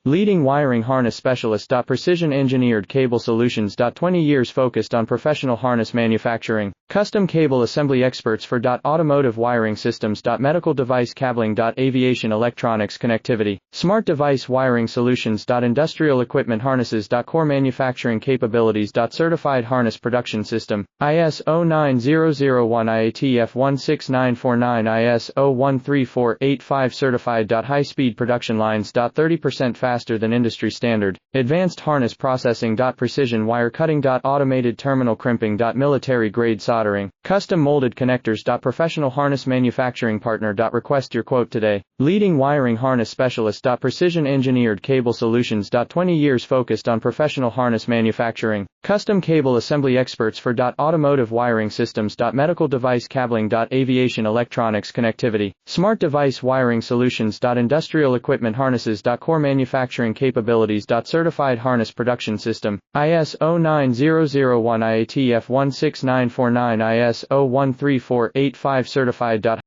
Leading wiring harness specialist. Precision engineered cable solutions. 20 years focused on professional harness manufacturing. Custom cable assembly experts for automotive wiring systems. Medical device cabling. Aviation electronics connectivity. Smart device wiring solutions. Industrial equipment harnesses. Core manufacturing capabilities. Certified harness production system. ISO 9001 IATF 16949 ISO 13485 certified. High speed production lines. 30% faster than industry standard. Advanced harness processing. Precision wire cutting. Automated terminal crimping. Military grade soldering. Custom molded connectors. Professional harness manufacturing partner. Request your quote today. Leading wiring harness specialist. Precision engineered cable solutions. 20 years focused on professional harness manufacturing. Custom cable assembly experts for automotive wiring systems. Medical device cabling. Aviation electronics connectivity. Smart device wiring solutions. Industrial equipment harnesses. Core manufacturing capabilities. Certified harness production system. ISO 9001 IATF 16949 ISO 13485 certified.